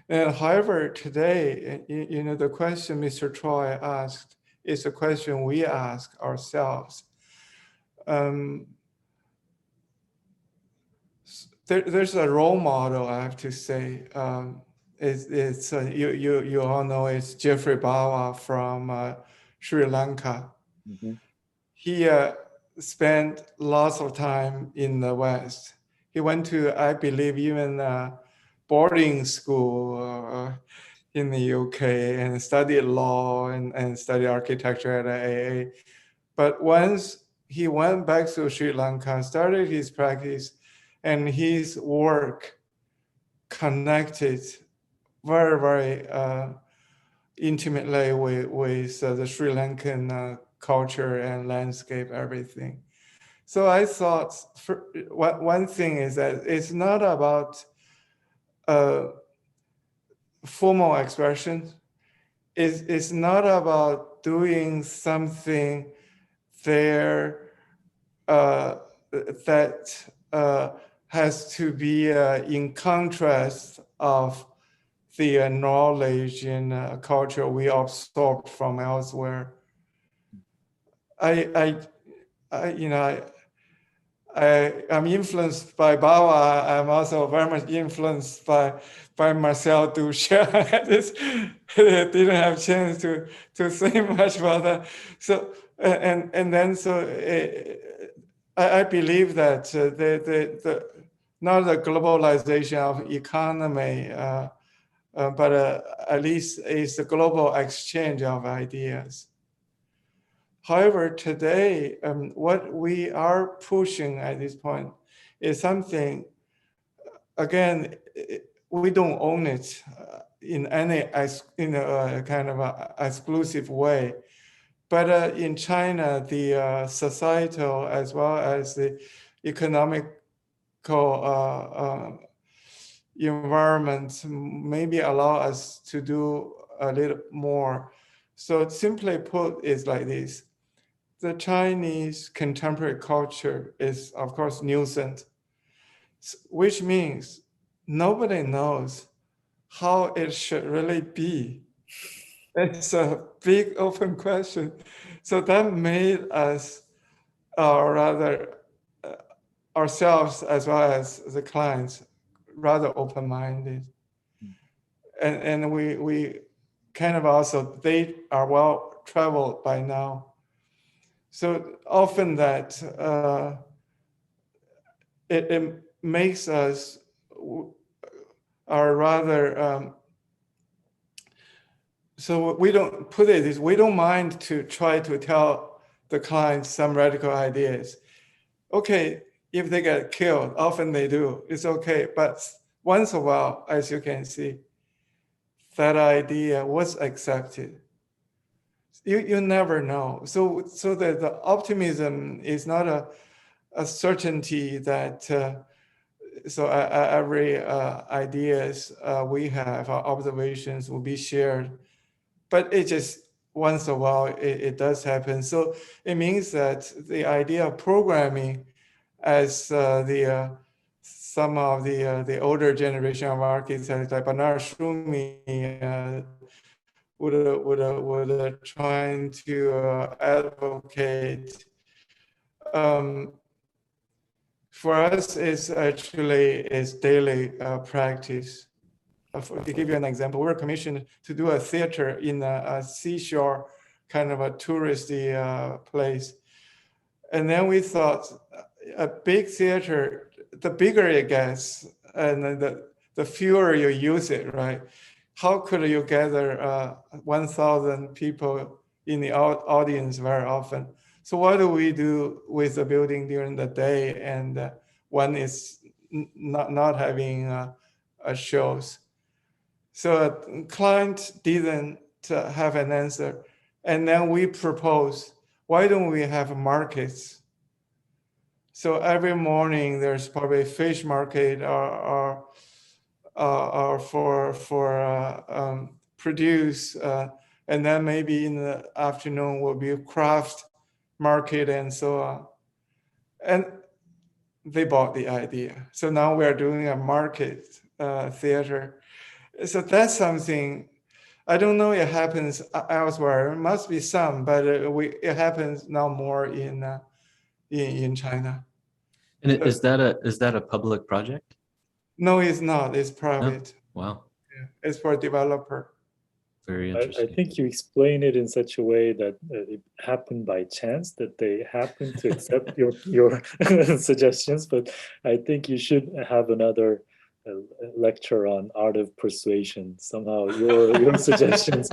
And however, today, the question Mr. Troy asked is a question we ask ourselves. There's a role model, I have to say. It's you all know it's Jeffrey Bawa from Sri Lanka. Mm-hmm. He spent lots of time in the West. He went to, I believe, even boarding school in the UK and studied law and studied architecture at AA. But once he went back to Sri Lanka, started his practice, and his work connected very, very intimately with the Sri Lankan culture and landscape, everything. So I thought one thing is that it's not about formal expression. It's not about doing something there that has to be in contrast of the knowledge and culture we absorbed from elsewhere. I'm influenced by Bawa. I'm also very much influenced by Marcel Duchamp. I just didn't have a chance to say much about that. So I believe that not the globalization of economy, but at least it's the global exchange of ideas. However, today, what we are pushing at this point is something, again, we don't own it in any kind of a exclusive way. But in China, the societal as well as the economical environment maybe allow us to do a little more. So simply put, it's like this. The Chinese contemporary culture is, of course, nascent, which means nobody knows how it should really be. It's a big open question. So that made us, ourselves as well as the clients, rather open-minded. And we kind of also, they are well traveled by now. So often that it makes us are rather, so we don't put it this, we don't mind to try to tell the clients some radical ideas. Okay, if they get killed, often they do, it's okay. But once in a while, as you can see, that idea was accepted. You never know. So the optimism is not a certainty that so every ideas we have, our observations will be shared, but it just once a while it does happen. So it means that the idea of programming, as some of the older generation of architects like Bernard Schumi would trying to advocate. For us, it's actually daily practice. To give you an example, we were commissioned to do a theater in a seashore, kind of a touristy place. And then we thought a big theater, the bigger it gets, and the fewer you use it, right? How could you gather 1,000 people in the audience very often? So what do we do with the building during the day and when it's not having shows? So a client didn't have an answer. And then we proposed, why don't we have markets? So every morning there's probably a fish market or for produce, and then maybe in the afternoon will be a craft market and so on. And they bought the idea. So now we are doing a market theater. So that's something, I don't know it happens elsewhere. It must be some, but it happens now more in China. And is that a public project? No, it's not. It's No? private. Wow, Yeah. It's for a developer. very I interesting. think you explain it in such a way that it happened by chance, that they happened to accept your suggestions. But I think you should have another lecture on art of persuasion. Somehow your suggestions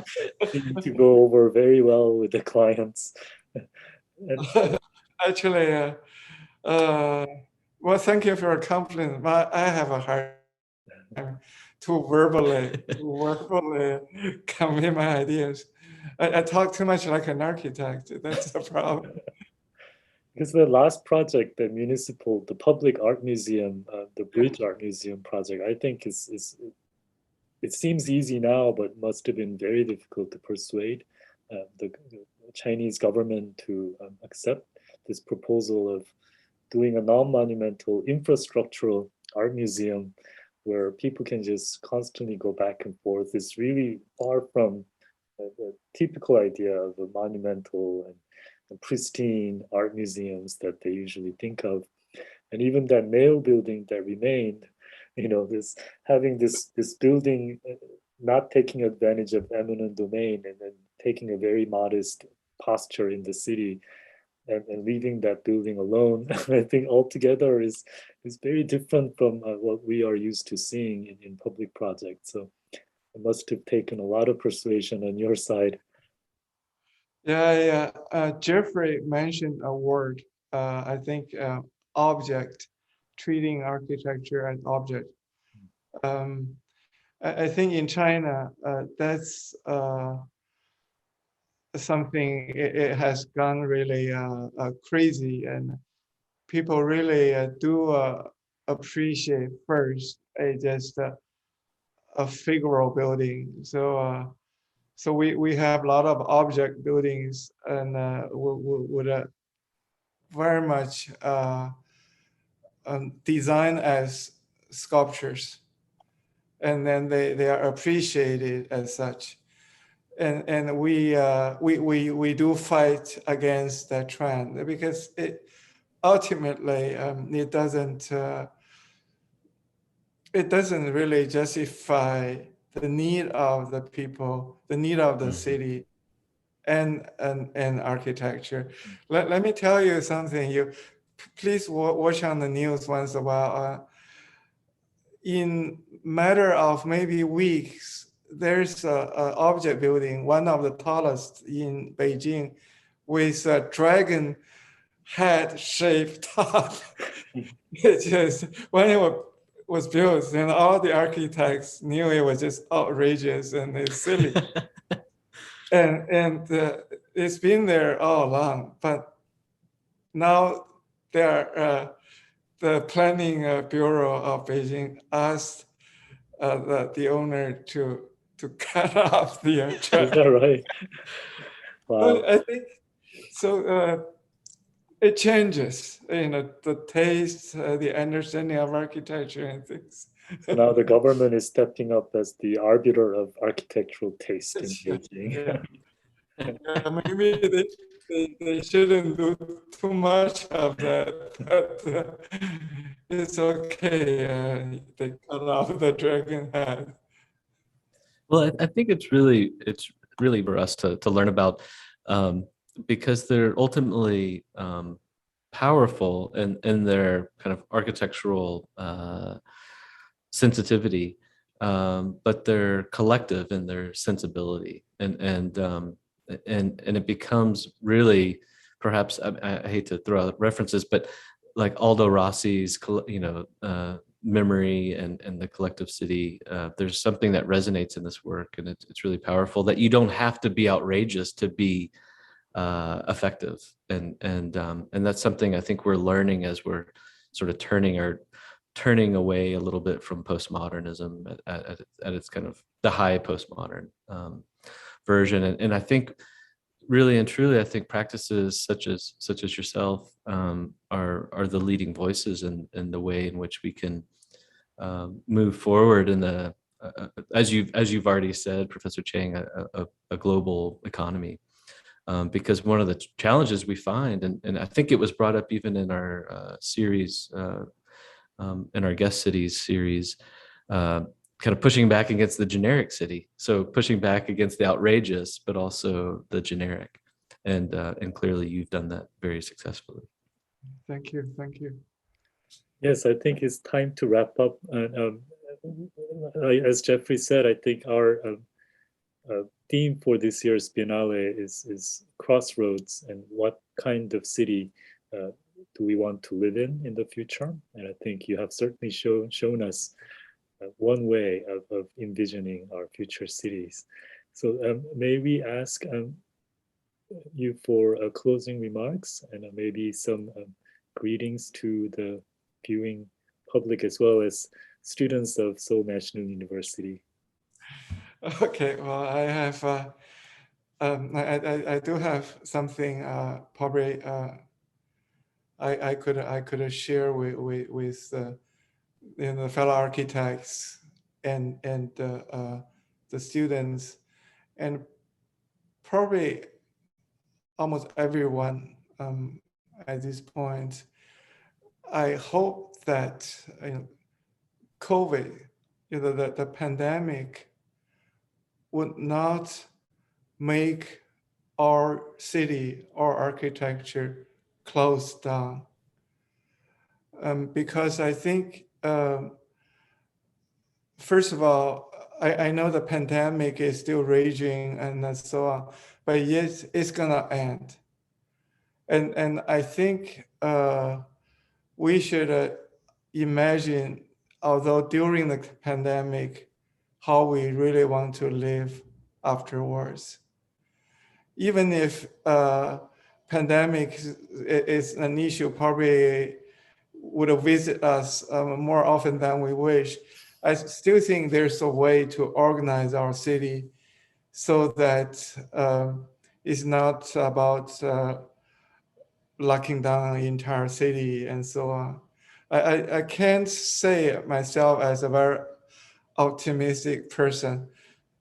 seem to go over very well with the clients. And Actually, well, thank you for your compliment. But I have a hard time to verbally convey my ideas. I talk too much like an architect. That's the problem. because the last project, the public art museum, the Bridge Art Museum project, I think it seems easy now, but must have been very difficult to persuade the Chinese government to accept this proposal of doing a non-monumental infrastructural art museum where people can just constantly go back and forth. Is really far from the typical idea of a monumental and pristine art museums that they usually think of. And even that male building that remained, this having this building not taking advantage of eminent domain and then taking a very modest posture in the city and leaving that building alone, I think altogether is very different from what we are used to seeing in public projects. So it must have taken a lot of persuasion on your side. Yeah. Jeffrey mentioned a word. I think object, treating architecture as object. I think in China, that's something it has gone really crazy, and people really do appreciate first just a figural building. So we have a lot of object buildings and would very much design as sculptures, and then they are appreciated as such. And we do fight against that trend because it ultimately it doesn't really justify the need of the people, the need of the city, and architecture. Let me tell you something. You please watch on the news once in a while. In matter of maybe weeks, there's a object building, one of the tallest in Beijing, with a dragon head shaped top. It just when it was built, and all the architects knew it was just outrageous and it's silly. and it's been there all along, but now they're the planning bureau of Beijing asked the owner to cut off the track. Is that right? Wow. I think so. It changes, the taste, the understanding of architecture and things. So now the government is stepping up as the arbiter of architectural taste in Yeah, Beijing. yeah, maybe they shouldn't do too much of that, but it's okay. They cut off the dragon head. Well, I think it's really for us to learn about, because they're ultimately powerful in their kind of architectural sensitivity, but they're collective in their sensibility, and it becomes really, perhaps, I hate to throw out references, but like Aldo Rossi's memory and the collective city, there's something that resonates in this work, and it's really powerful, that you don't have to be outrageous to be effective, and that's something I think we're learning as we're sort of turning away a little bit from postmodernism at its kind of the high postmodern version, and I think really and truly, I think practices such as yourself are the leading voices in the way in which we can move forward in the as you've already said, Professor Chang, a global economy. Because one of the challenges we find, and I think it was brought up even in our series, in our guest cities series, kind of pushing back against the generic city. So pushing back against the outrageous, but also the generic. And clearly you've done that very successfully. Thank you. Yes, I think it's time to wrap up. As Jeffrey said, I think our theme for this year's Biennale is Crossroads, and what kind of city do we want to live in the future? And I think you have certainly shown us one way of envisioning our future cities. So may we ask you for closing remarks, and maybe some greetings to the viewing public as well as students of Seoul National University. Okay, well, I have, I do have something probably I could share with the fellow architects and the students, and probably almost everyone at this point. I hope that COVID, the pandemic, would not make our city or architecture close down. Because I think, first of all, I know the pandemic is still raging and so on, but yes, it's gonna end. And I think we should imagine, although during the pandemic, how we really want to live afterwards. Even if pandemic is an issue, probably would visit us more often than we wish, I still think there's a way to organize our city so that it's not about locking down the entire city and so on. I can't say myself as a very optimistic person,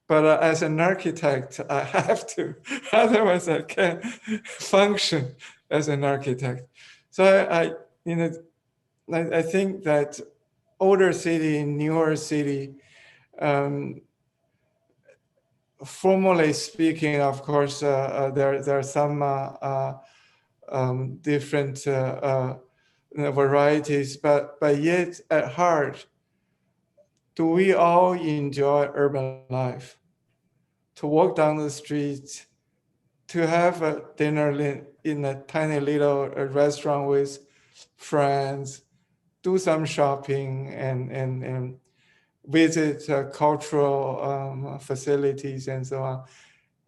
but as an architect, I have to, otherwise I can't function as an architect. So I think that older city, newer city, formally speaking, of course, there are some different varieties, but yet at heart, do we all enjoy urban life? To walk down the street, to have a dinner in a tiny little restaurant with friends, do some shopping and visit cultural facilities and so on.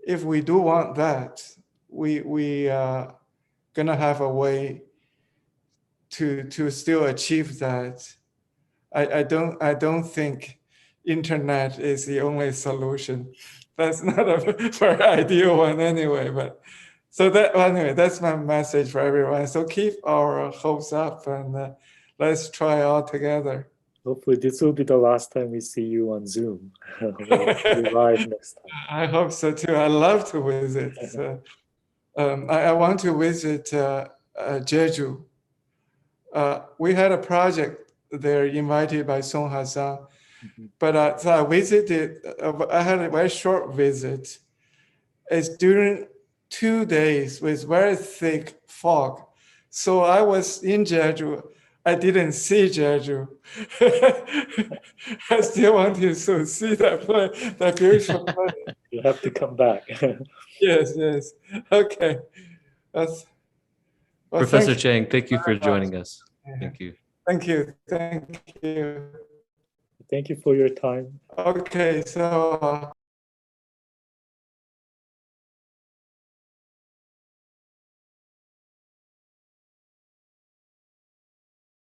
If we do want that, we are gonna have a way to still achieve that. I don't think internet is the only solution. That's not a very ideal one anyway. But so that anyway, that's my message for everyone. So keep our hopes up and let's try all together. Hopefully this will be the last time we see you on Zoom. We'll be live next time. I hope so too. I love to visit. So, I want to visit Jeju. We had a project there invited by Song Ha-sang, but so I visited. I had a very short visit. It's during 2 days with very thick fog. So I was in Jeju. I didn't see Jeju. I still want to see that place, that beautiful place. You have to come back. Yes. Okay. Well, Professor Chang, thank you for joining us. Thank you. Thank you. Thank you for your time. Okay, so